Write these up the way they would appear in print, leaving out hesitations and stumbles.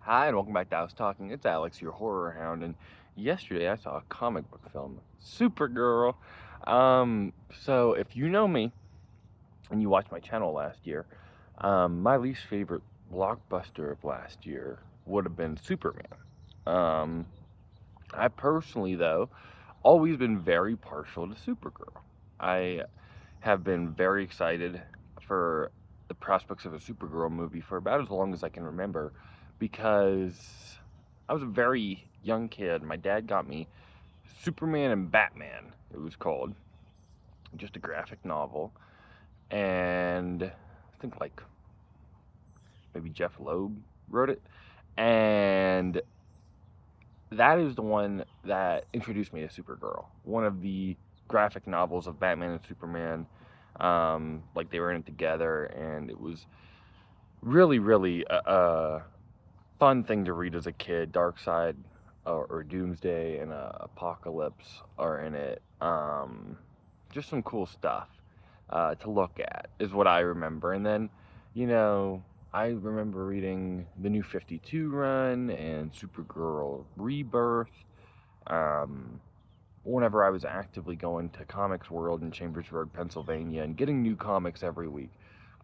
Hi, and welcome back to House Talking. It's Alex, your horror hound, and yesterday I saw a comic book film, Supergirl. So if you know me and you watched my channel last year, my least favorite blockbuster of last year would have been Superman. Um, I personally, though, always been very partial to Supergirl. I have been very excited for the prospects of a Supergirl movie for about as long as I can remember because I was a very young kid. My dad got me Superman and Batman, it was called, just a graphic novel. And I think like maybe Jeff Loeb wrote it. And that is the one that introduced me to Supergirl. One of the graphic novels of Batman and Superman. Like they were in it together, and it was really a fun thing to read as a kid. Darkseid or Doomsday and Apocalypse are in it. Just some cool stuff to look at is what I remember. And then, you know, I remember reading the New 52 run and Supergirl Rebirth. Um, Whenever I was actively going to Comics World in Chambersburg, Pennsylvania, and getting new comics every week.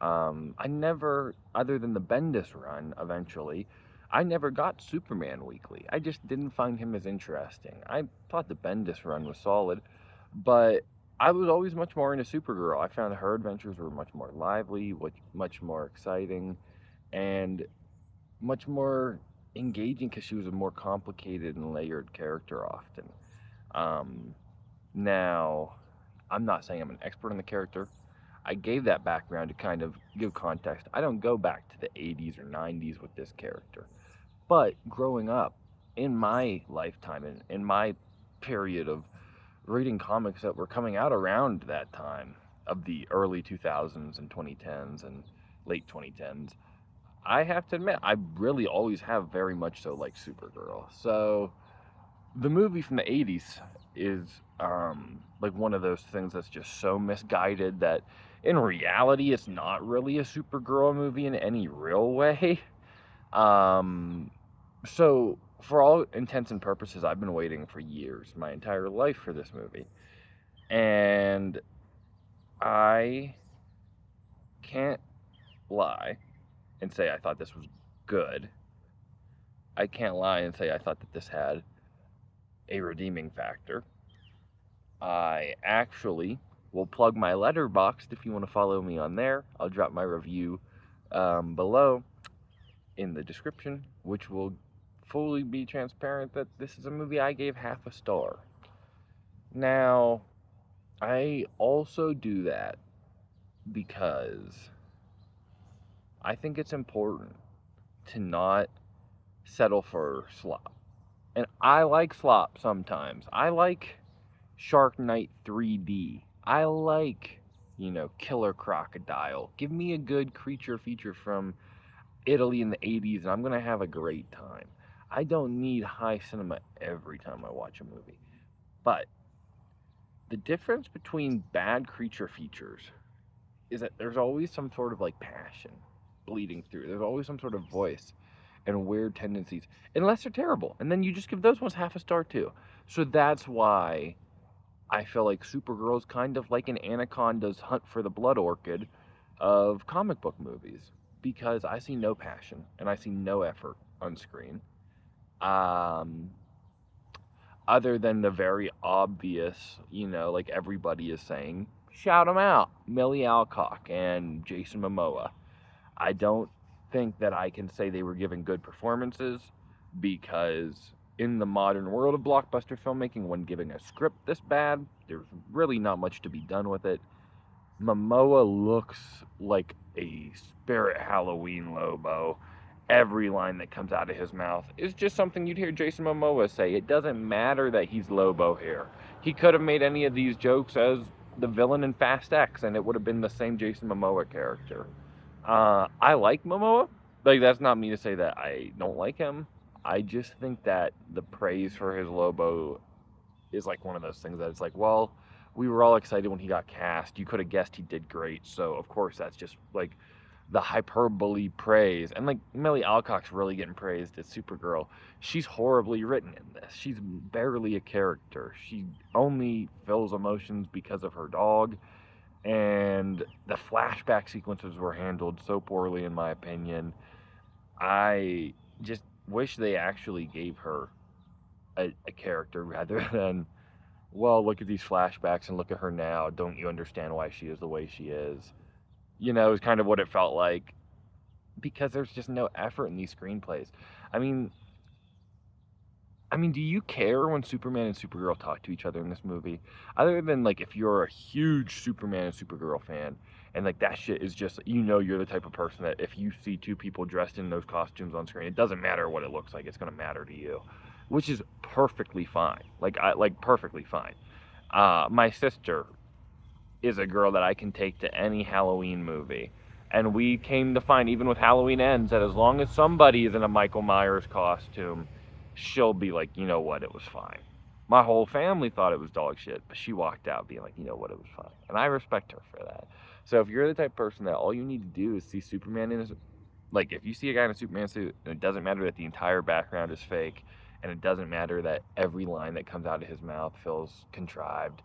I never, other than the Bendis run eventually, I never got Superman weekly. I just didn't find him as interesting. I thought the Bendis run was solid, but I was always much more into Supergirl. I found her adventures were much more lively, much more exciting, and much more engaging because she was a more complicated and layered character often. Um, Now, I'm not saying I'm an expert on the character. I gave that background to kind of give context. I don't go back to the 80s or 90s with this character. But growing up in my lifetime and in my period of reading comics that were coming out around that time of the early 2000s and 2010s and late 2010s, I have to admit, I really always have very much so like Supergirl. So the movie from the 80s is like one of those things that's just so misguided that in reality it's not really a Supergirl movie in any real way. um so for all intents and purposes I've been waiting for years, my entire life, for this movie, and I can't lie and say I thought this was good. I can't lie and say I thought that this had a redeeming factor. I actually will plug my Letterboxd if you want to follow me on there. I'll drop my review below in the description, which will fully be transparent that this is a movie I gave half a star. Now, I also do that because I think it's important to not settle for slop. And I like slop sometimes. I like Shark Night 3D. I like, Killer Crocodile. Give me a good creature feature from Italy in the 80s, and I'm going to have a great time. I don't need high cinema every time I watch a movie. But the difference between bad creature features is that there's always some sort of like passion bleeding through. There's always some sort of voice and weird tendencies, unless they're terrible. And then you just give those ones half a star too. So that's why I feel like Supergirl's kind of like an Anaconda's Hunt for the Blood Orchid of comic book movies, because I see no passion and I see no effort on screen. Um, Other than the very obvious, like everybody is saying, shout them out, Millie Alcock and Jason Momoa. I don't think that I can say they were given good performances because in the modern world of blockbuster filmmaking, when giving a script this bad, there's really not much to be done with it. Momoa looks like a spirit Halloween Lobo. Every line that comes out of his mouth is just something you'd hear Jason Momoa say. It doesn't matter that he's Lobo here. He could have made any of these jokes as the villain in Fast X, and it would have been the same Jason Momoa character. I like Momoa. Like, that's not me to say that I don't like him. I just think that the praise for his Lobo is like one of those things that it's like, well, we were all excited when he got cast. You could have guessed he did great, so of course that's just like the hyperbole praise. And like Millie Alcock's really getting praised as Supergirl. She's horribly written in this. She's barely a character. She only feels emotions because of her dog. And the flashback sequences were handled so poorly, in my opinion. I just wish they actually gave her a character rather than, well, look at these flashbacks and look at her now. Don't you understand why she is the way she is? You know, is kind of what it felt like, because there's just no effort in these screenplays. I mean, do you care when Superman and Supergirl talk to each other in this movie? Other than like if you're a huge Superman and Supergirl fan, and like that shit is just, you know, you're the type of person that if you see two people dressed in those costumes on screen, it doesn't matter what it looks like, it's gonna matter to you, which is perfectly fine. Perfectly fine. My sister is a girl that I can take to any Halloween movie. And we came to find, even with Halloween Ends, that as long as somebody is in a Michael Myers costume, she'll be like, you know what, it was fine. My whole family thought it was dog shit, but she walked out being like, you know what, it was fine. And I respect her for that. So if you're the type of person that all you need to do is see Superman in his, like if you see a guy in a Superman suit, and it doesn't matter that the entire background is fake, and it doesn't matter that every line that comes out of his mouth feels contrived,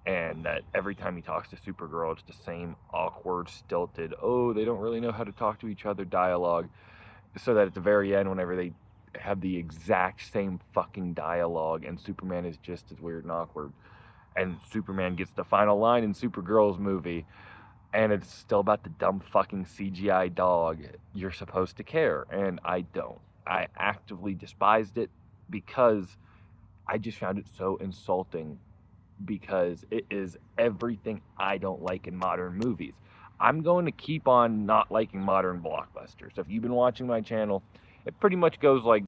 and that every time he talks to Supergirl, it's the same awkward, stilted, oh, they don't really know how to talk to each other dialogue, so that at the very end, whenever they have the exact same fucking dialogue, and Superman is just as weird and awkward, and Superman gets the final line in Supergirl's movie, and it's still about the dumb fucking CGI dog, you're supposed to care, and I don't. I actively despised it because I just found it so insulting, because it is everything I don't like in modern movies. I'm going to keep on not liking modern blockbusters. If you've been watching my channel, it pretty much goes like,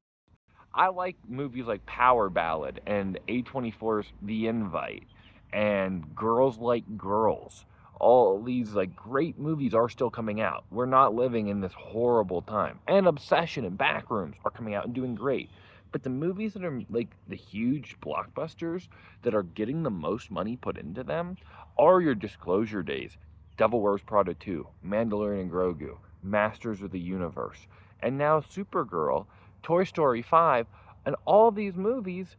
I like movies like Power Ballad and A24's The Invite and Girls Like Girls. All these like great movies are still coming out. We're not living in this horrible time. And Obsession and Backrooms are coming out and doing great. But the movies that are like the huge blockbusters that are getting the most money put into them are your Disclosure Days, Devil Wears Prada 2, Mandalorian and Grogu, Masters of the Universe, and now Supergirl, Toy Story 5, and all these movies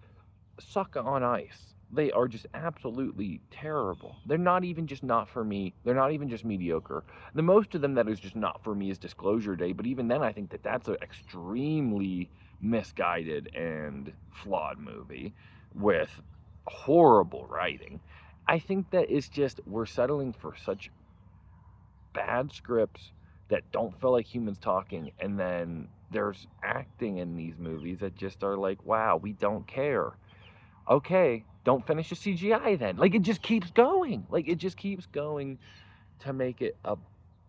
suck on ice. They are just absolutely terrible. They're not even just not for me. They're not even just mediocre. The most of them that is just not for me is Disclosure Day, but even then I think that that's an extremely misguided and flawed movie with horrible writing. I think that it's just, we're settling for such bad scripts that don't feel like humans talking, and then there's acting in these movies that just are like, wow, we don't care. Okay, don't finish the CGI then. Like, it just keeps going. Like, it just keeps going to make it a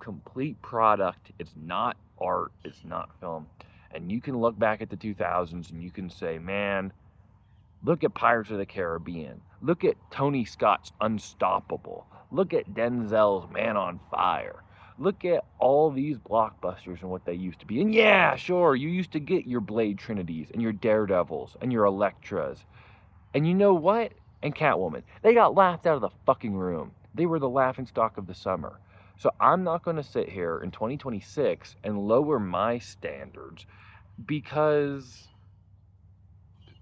complete product. It's not art, it's not film. And you can look back at the 2000s and you can say, man, look at Pirates of the Caribbean. Look at Tony Scott's Unstoppable. Look at Denzel's Man on Fire. Look at all these blockbusters and what they used to be. And yeah, sure, you used to get your Blade Trinities and your Daredevils and your Electras. And you know what? And Catwoman. They got laughed out of the fucking room. They were the laughingstock of the summer. So I'm not going to sit here in 2026 and lower my standards because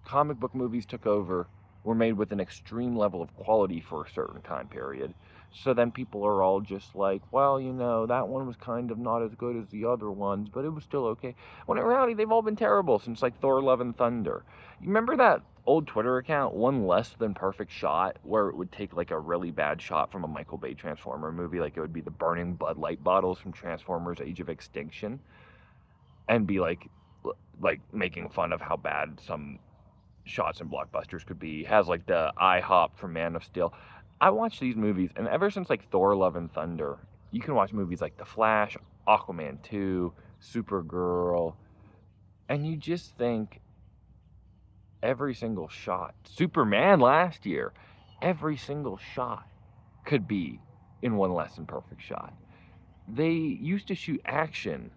comic book movies took over, were made with an extreme level of quality for a certain time period. So then people are all just like, well, you know, that one was kind of not as good as the other ones, but it was still okay. When in reality, they've all been terrible since like Thor: Love and Thunder. You remember that old Twitter account, One Less Than Perfect Shot, where it would take like a really bad shot from a Michael Bay Transformer movie, like it would be the burning Bud Light bottles from Transformers Age of Extinction, and be like making fun of how bad some shots in blockbusters could be. Has like the IHOP from Man of Steel. I watch these movies, and ever since like Thor: Love and Thunder, you can watch movies like The Flash, Aquaman 2, Supergirl, and you just think every single shot. Superman last year, every single shot could be in One Less Than Perfect Shot. They used to shoot action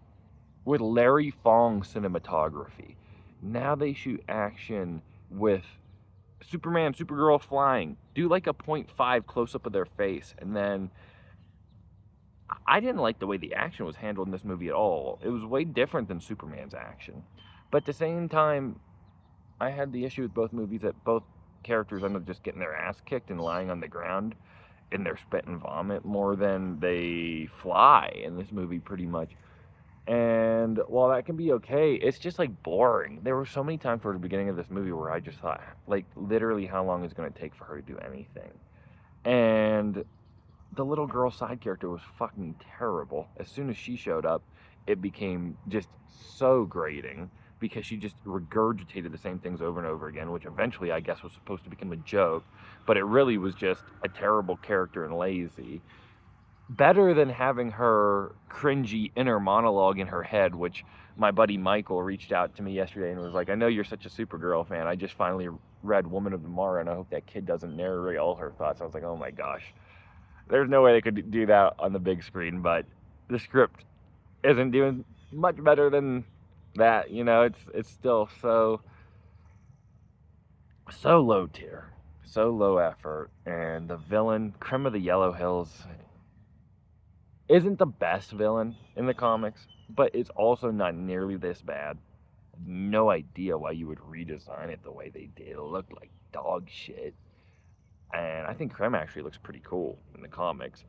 with Larry Fong cinematography. Now they shoot action with Superman, Supergirl flying. Do like a 0.5 close up of their face, and then I didn't like the way the action was handled in this movie at all. It was way different than Superman's action. But at the same time, I had the issue with both movies that both characters ended up just getting their ass kicked and lying on the ground in their spit and vomit more than they fly in this movie, pretty much. And while that can be okay, it's just like boring. There were so many times toward the beginning of this movie where I just thought, like, literally, how long is it going to take for her to do anything? And the little girl side character was fucking terrible. As soon as she showed up, it became just so grating because she just regurgitated the same things over and over again, which eventually I guess was supposed to become a joke, but it really was just a terrible character and lazy. Better than having her cringy inner monologue in her head, which my buddy Michael reached out to me yesterday and was like, I know you're such a Supergirl fan. I just finally read Woman of Tomorrow, and I hope that kid doesn't narrate all her thoughts. I was like, oh my gosh. There's no way they could do that on the big screen, but the script isn't doing much better than that. You know, it's still so low tier, so low effort, and the villain, Creme of the Yellow Hills, isn't the best villain in the comics, but it's also not nearly this bad. No idea why you would redesign it the way they did. It looked like dog shit. And I think Creme actually looks pretty cool in the comics.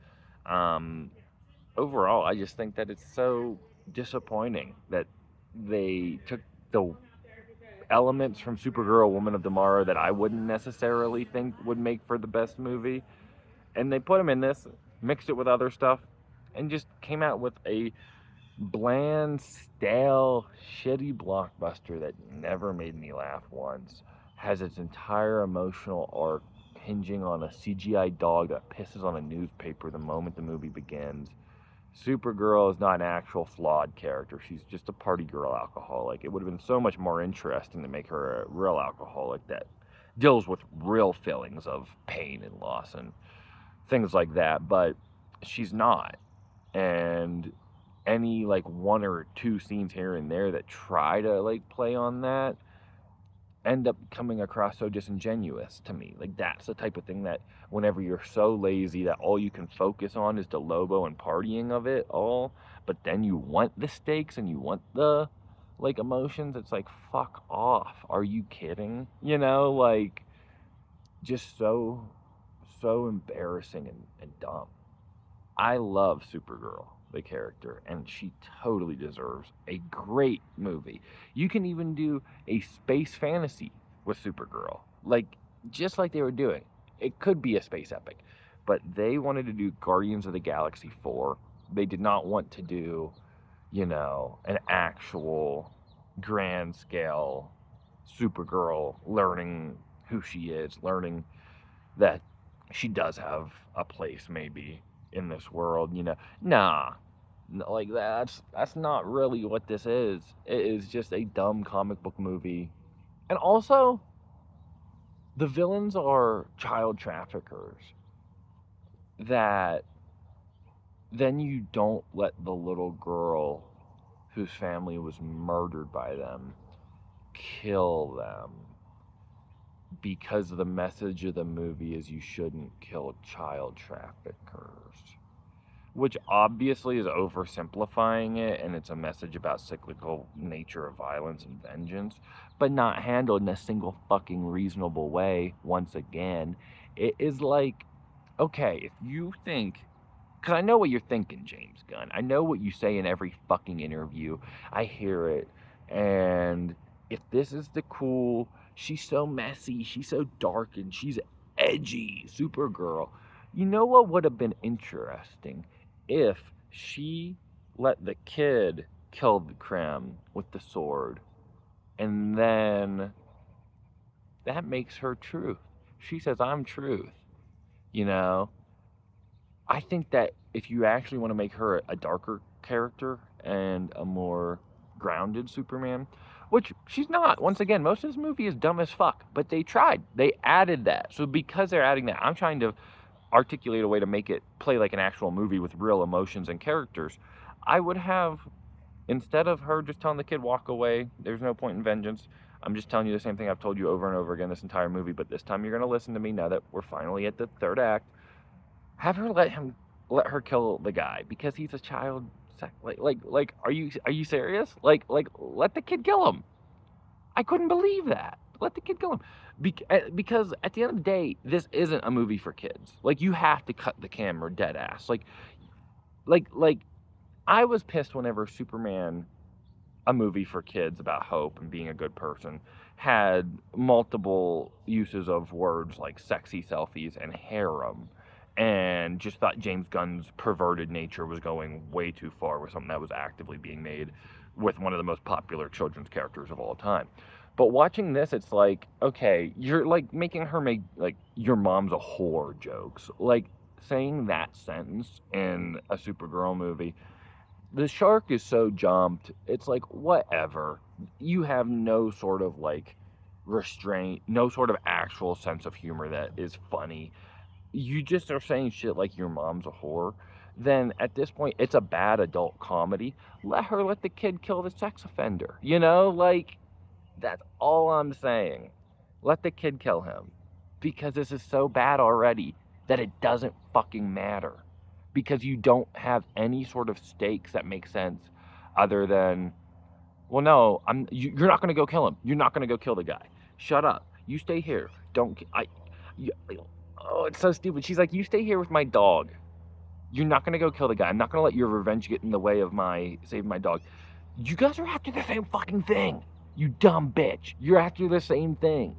Overall, I just think that it's so disappointing that they took the elements from Supergirl, Woman of Tomorrow that I wouldn't necessarily think would make for the best movie, and they put them in this, mixed it with other stuff, and just came out with a bland, stale, shitty blockbuster that never made me laugh once. Has its entire emotional arc hinging on a CGI dog that pisses on a newspaper the moment the movie begins. Supergirl is not an actual flawed character. She's just a party girl alcoholic. It would have been so much more interesting to make her a real alcoholic that deals with real feelings of pain and loss and things like that, but she's not. And any like one or two scenes here and there that try to like play on that end up coming across so disingenuous to me. Like, that's the type of thing that whenever you're so lazy that all you can focus on is the Lobo and partying of it all, but then you want the stakes and you want the like emotions, it's like, fuck off. Are you kidding? You know, like, just so embarrassing and dumb. I love Supergirl, the character, and she totally deserves a great movie. You can even do a space fantasy with Supergirl, like, just like they were doing. It could be a space epic, but they wanted to do Guardians of the Galaxy 4. They did not want to do, you know, an actual grand scale Supergirl learning who she is, learning that she does have a place maybe in this world, you know. Nah, like, that's not really what this is. It is just a dumb comic book movie. And also, the villains are child traffickers that then you don't let the little girl whose family was murdered by them kill them, because the message of the movie is you shouldn't kill child traffickers, which obviously is oversimplifying it, and it's a message about cyclical nature of violence and vengeance, but not handled in a single fucking reasonable way. Once again, it is like, okay, if you think, because I know what you're thinking, James Gunn. I know what you say in every fucking interview. I hear it. And if this is the cool, she's so messy, she's so dark, and she's edgy Supergirl, you know what would have been interesting? If she let the kid kill the Creme with the sword, and then that makes her truth. She says, I'm truth. You know? I think that if you actually want to make her a darker character and a more grounded Superman, which she's not. Once again, most of this movie is dumb as fuck, but they tried. They added that. So because they're adding that, I'm trying to articulate a way to make it play like an actual movie with real emotions and characters. I would have, instead of her just telling the kid, walk away, there's no point in vengeance, I'm just telling you the same thing I've told you over and over again this entire movie, but this time you're going to listen to me now that we're finally at the third act. Have her let him let her kill the guy because he's a child. Are you serious? Let the kid kill him. I couldn't believe that. Let the kid kill him. Because at the end of the day, this isn't a movie for kids. Like, you have to cut the camera dead ass. Like, I was pissed whenever Superman, a movie for kids about hope and being a good person, had multiple uses of words like sexy selfies and harem, and just thought James Gunn's perverted nature was going way too far with something that was actively being made with one of the most popular children's characters of all time. But watching this, it's like, okay, you're like making her make like your mom's a whore jokes. Like, saying that sentence in a Supergirl movie, the shark is so jumped. It's like, whatever. You have no sort of like restraint, no sort of actual sense of humor that is funny. You just are saying shit like your mom's a whore. Then at this point, it's a bad adult comedy. Let the kid kill the sex offender. You know, like, that's all I'm saying. Let the kid kill him. Because this is so bad already that it doesn't fucking matter. Because you don't have any sort of stakes that make sense other than, well, no, you're not going to go kill him. You're not going to go kill the guy. Shut up. You stay here. Don't, I, you, oh, it's so stupid. She's like, you stay here with my dog. You're not going to go kill the guy. I'm not going to let your revenge get in the way of saving my dog. You guys are after the same fucking thing. You dumb bitch. You're after the same thing.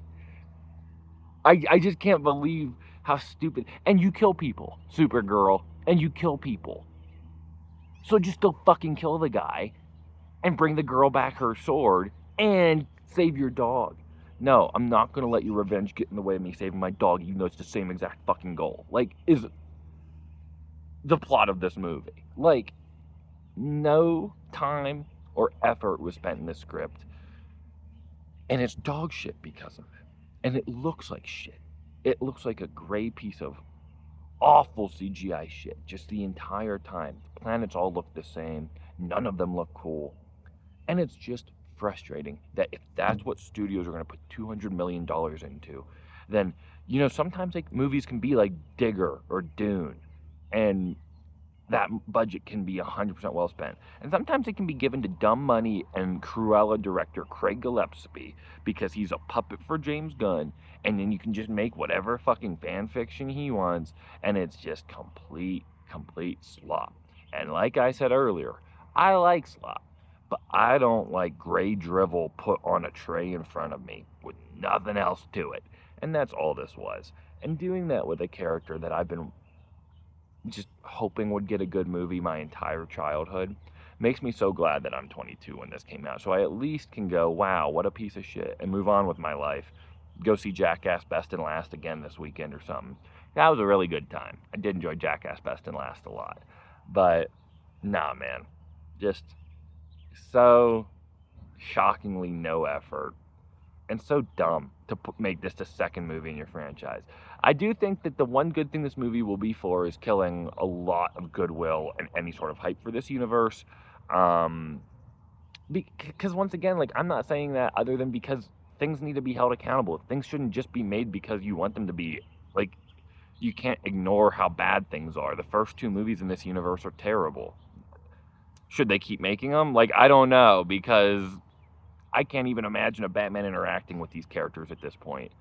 I just can't believe how stupid. And you kill people, Supergirl. And you kill people. So just go fucking kill the guy and bring the girl back her sword and save your dog. No, I'm not going to let your revenge get in the way of me saving my dog, even though it's the same exact fucking goal. Like, is the plot of this movie. Like, no time or effort was spent in this script. And it's dog shit because of it. And it looks like shit. It looks like a gray piece of awful CGI shit just the entire time. The planets all look the same. None of them look cool. And it's just frustrating that if that's what studios are going to put $200 million into, then, you know, sometimes like movies can be like Digger or Dune, and that budget can be 100% well spent. And sometimes it can be given to dumb money and Cruella director Craig Gillespie because he's a puppet for James Gunn, and then you can just make whatever fucking fan fiction he wants, and it's just complete slop. And like I said earlier, I like slop, but I don't like gray drivel put on a tray in front of me with nothing else to it. And that's all this was. And doing that with a character that I've been just hoping would get a good movie my entire childhood makes me so glad that I'm 22 when this came out. So I at least can go, wow, what a piece of shit, and move on with my life. Go see Jackass Best and Last again this weekend or something. That was a really good time. I did enjoy Jackass Best and Last a lot. But, nah, man. Just so shockingly no effort. And so dumb to make this the second movie in your franchise. I do think that the one good thing this movie will be for is killing a lot of goodwill and any sort of hype for this universe. Because once again, like, I'm not saying that other than because things need to be held accountable. Things shouldn't just be made because you want them to be. Like, you can't ignore how bad things are. The first two movies in this universe are terrible. Should they keep making them? Like, I don't know, because I can't even imagine a Batman interacting with these characters at this point.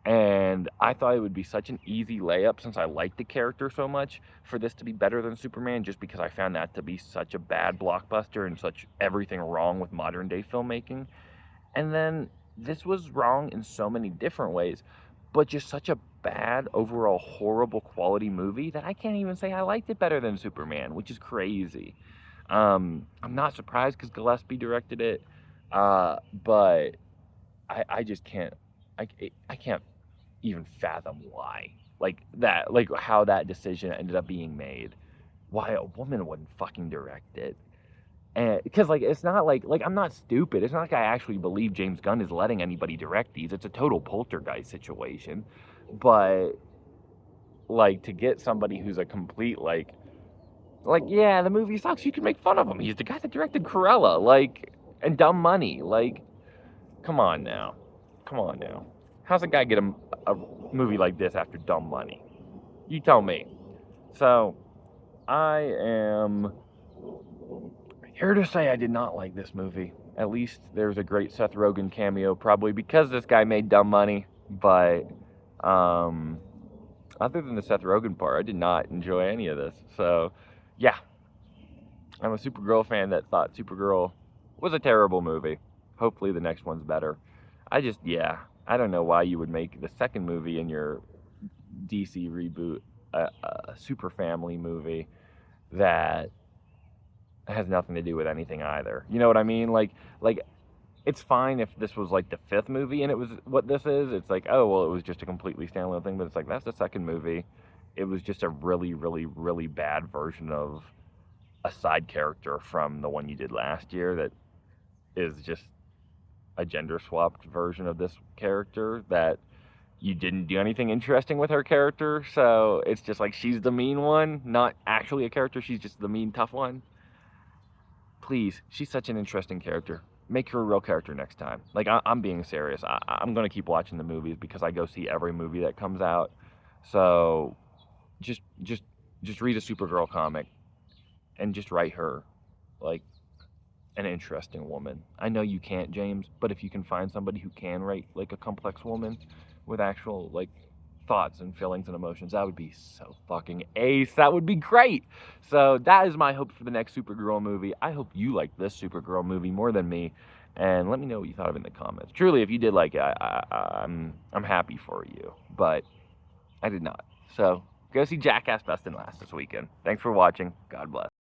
And I thought it would be such an easy layup, since I like the character so much, for this to be better than Superman, just because I found that to be such a bad blockbuster and such everything wrong with modern day filmmaking. And then this was wrong in so many different ways, but just such a bad, overall horrible quality movie that I can't even say I liked it better than Superman, which is crazy. I'm not surprised because Gillespie directed it. But I just can't, I can't even fathom why, like how that decision ended up being made, why a woman wouldn't fucking direct it. And because, like, it's not like I'm not stupid. It's not like I actually believe James Gunn is letting anybody direct these. It's a total poltergeist situation. But, like, to get somebody who's a complete, like, yeah, the movie sucks, you can make fun of him. He's the guy that directed Cruella, like, and Dumb Money. Like, come on now. How's a guy get a movie like this after Dumb Money? You tell me. So, I am here to say I did not like this movie. At least there's a great Seth Rogen cameo, probably because this guy made dumb money. But other than the Seth Rogen part, I did not enjoy any of this. So, yeah, I'm a Supergirl fan that thought Supergirl was a terrible movie. Hopefully the next one's better. I don't know why you would make the second movie in your DC reboot a super family movie that has nothing to do with anything either. You know what I mean? Like it's fine if this was like the fifth movie and it was what this is. It's like, oh well, it was just a completely standalone thing. But it's like that's the second movie. It was just a really, really, really bad version of a side character from the one you did last year that is just a gender swapped version of this character that you didn't do anything interesting with her character. So it's just like she's the mean one, not actually a character. She's just the mean, tough one. Please, she's such an interesting character. Make her a real character next time. Like, I'm being serious. I'm going to keep watching the movies because I go see every movie that comes out. So just read a Supergirl comic and just write her like an interesting woman. I know you can't, James, but if you can find somebody who can write like a complex woman with actual like thoughts and feelings and emotions, that would be so fucking ace. That would be great. So that is my hope for the next Supergirl movie. I hope you like this Supergirl movie more than me, and let me know what you thought of it in the comments. Truly, if you did like it, I'm happy for you, but I did not. So go see Jackass Best in Last this weekend. Thanks for watching. God bless.